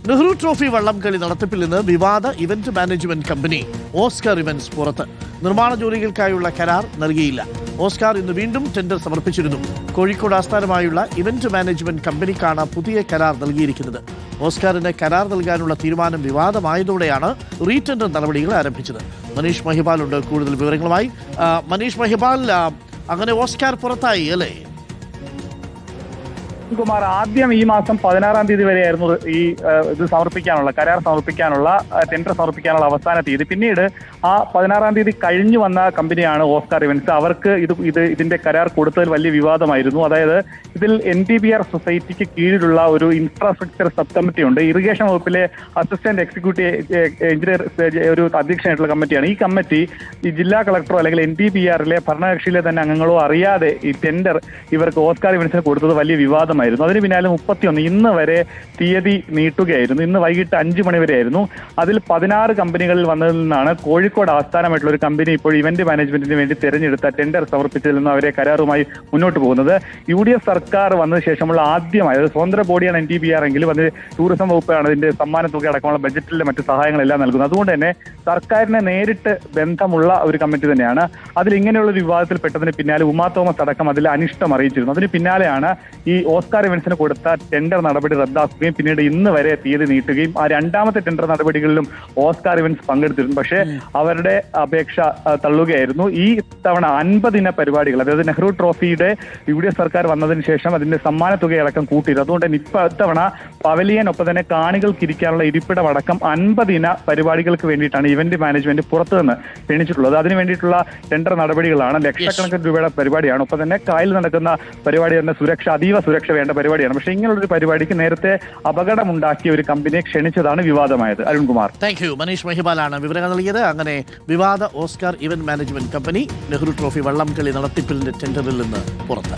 Nehru trophy വള്ളംകളി നടത്തിപ്പിൽ നിന്ന് വിവാദ event management company Oscar events പുറത്ത്. നിർമ്മാണ ജോലികൾക്കായുള്ള കരാർ നൽകിയില്ല. ഓസ്കാർ ഇന്ന് വീണ്ടും ടെൻഡർ സമർപ്പിച്ചിരുന്നു. കോഴിക്കോട് ആസ്ഥാനമായുള്ള ഇവന്റ് മാനേജ്മെന്റ് കമ്പനിക്കാണ് പുതിയ കരാർ നൽകിയിരിക്കുന്നത്. ഓസ്കാറിന് കരാർ നൽകാനുള്ള തീരുമാനം വിവാദമായതോടെയാണ് റീടെൻഡർ നടപടികൾ ആരംഭിച്ചത്. മനീഷ് മഹിപാൽ ഉണ്ട് കൂടുതൽ വിവരങ്ങളുമായി. മനീഷ് മഹിപാൽ, അങ്ങനെ ഓസ്കാർ പുറത്തായി അല്ലേ? കുമാർ, ആദ്യം ഈ മാസം 16-ാം തീയതി വരെയായിരുന്നു ഈ ഇത് സമർപ്പിക്കാനുള്ള കരാർ സമർപ്പിക്കാനുള്ള ടെൻഡർ സമർപ്പിക്കാനുള്ള അവസാന തീയതി. പിന്നീട് ആ 16-ാം തീയതി കഴിഞ്ഞു വന്ന കമ്പനിയാണ് ഓസ്കാർ ഇവന്റ്സ്. അവർക്ക് ഇതിന്റെ കരാർ കൊടുത്തതിൽ വലിയ വിവാദമായിരുന്നു. അതായത് ഇതിൽ NTBR സൊസൈറ്റിക്ക് കീഴിലുള്ള ഒരു ഇൻഫ്രാസ്ട്രക്ചർ സബ് കമ്മിറ്റി ഉണ്ട്. ഇറിഗേഷൻ വകുപ്പിലെ അസിസ്റ്റന്റ് എക്സിക്യൂട്ടീവ് എഞ്ചിനീയർ ഒരു അധ്യക്ഷനായിട്ടുള്ള കമ്മിറ്റിയാണ്. ഈ കമ്മിറ്റി ഈ ജില്ലാ കളക്ടറോ അല്ലെങ്കിൽ NTBRലെ ഭരണകക്ഷിയിലെ തന്നെ അംഗങ്ങളോ അറിയാതെ ഈ ടെൻഡർ ഇവർക്ക് ഓസ്കാർ ഇവന്റ്സിന് കൊടുത്തത് വലിയ വിവാദം. അതിന് പിന്നാലെ 31 ഇന്ന് വരെ തീയതി നീട്ടുകയായിരുന്നു. ഇന്ന് വൈകിട്ട് 5 മണി വരെയായിരുന്നു. അതിൽ 16 കമ്പനികളിൽ വന്നതിൽ നിന്നാണ് കോഴിക്കോട് ആസ്ഥാനമായിട്ടുള്ള ഒരു കമ്പനി ഇപ്പോൾ ഇവന്റ് മാനേജ്മെന്റിന് വേണ്ടി തെരഞ്ഞെടുത്ത ടെൻഡർ സമർപ്പിച്ചതിൽ നിന്ന് അവരെ കരാറുമായി മുന്നോട്ട് പോകുന്നത്. UDF സർക്കാർ വന്നതിന് ശേഷമുള്ള ആദ്യമായി സ്വതന്ത്ര ബോഡിയാണ് NTBR എങ്കിലും അത് ടൂറിസം വകുപ്പാണ് ഇതിന്റെ സമ്മാന തുക അടക്കമുള്ള ബജറ്റിലെ മറ്റ് സഹായങ്ങളെല്ലാം നൽകുന്നത്. അതുകൊണ്ട് തന്നെ സർക്കാരിനെ നേരിട്ട് ബന്ധമുള്ള ഒരു കമ്മിറ്റി തന്നെയാണ്. അതിൽ ഇങ്ങനെയുള്ള ഒരു വിവാദത്തിൽ പെട്ടതിന് പിന്നാലെ ഉമാ തോമസ് അടക്കം അതിൽ അനിഷ്ടം അറിയിച്ചിരുന്നു. അതിന് പിന്നാലെയാണ് ഈ ഓസ്കാർ ഇവന്റ്സിന് കൊടുത്ത ടെൻഡർ നടപടി റദ്ദാക്കുകയും പിന്നീട് ഇന്ന് വരെ തീയതി നീട്ടുകയും ആ രണ്ടാമത്തെ ടെൻഡർ നടപടികളിലും ഓസ്കാർ ഇവന്റ്സ് പങ്കെടുത്തിരുന്നു. പക്ഷേ അവരുടെ അപേക്ഷ തള്ളുകയായിരുന്നു. ഈ തവണ 50 ഇന പരിപാടികൾ, അതായത് നെഹ്റു ട്രോഫിയുടെ UDF സർക്കാർ വന്നതിന് ശേഷം അതിന്റെ സമ്മാന തുകയടക്കം കൂട്ടിയത്. അതുകൊണ്ട് തന്നെ ഇത്തവണ പവലിയൻ ഒപ്പം തന്നെ കാണികൾക്ക് ഇരിക്കാനുള്ള ഇരിപ്പിടം അടക്കം 50 ഇന പരിപാടികൾക്ക് വേണ്ടിയിട്ടാണ് ഇവന്റ് മാനേജ്മെന്റ് പുറത്തുനിന്ന് ക്ഷണിച്ചിട്ടുള്ളത്. അതിനു വേണ്ടിയിട്ടുള്ള ടെൻഡർ നടപടികളാണ്. ലക്ഷക്കണക്കിന് രൂപയുടെ പരിപാടിയാണ്. ഒപ്പം തന്നെ കായലിൽ നടക്കുന്ന പരിപാടി തന്നെ അതീവ സുരക്ഷ വേണ്ട പരിപാടിയാണ്. പക്ഷേ ഇങ്ങനെയുള്ളൊരു പരിപാടിക്ക് നേരത്തെ അപകടമുണ്ടാക്കിയ ഒരു കമ്പനിയെ ക്ഷണിച്ചതാണ് വിവാദമായത്. Arunkumar, thank you. മനീഷ് മഹിപാലാണ് വിവരങ്ങൾ നൽകിയത്. അങ്ങനെ വിവാദ ഓസ്കാർ ഇവന്റ് മാനേജ്മെന്റ് കമ്പനി നെഹ്റു ട്രോഫി വള്ളംകളി നടത്തിപ്പിന്റെ ടെൻഡറിൽ നിന്ന് പുറത്ത്.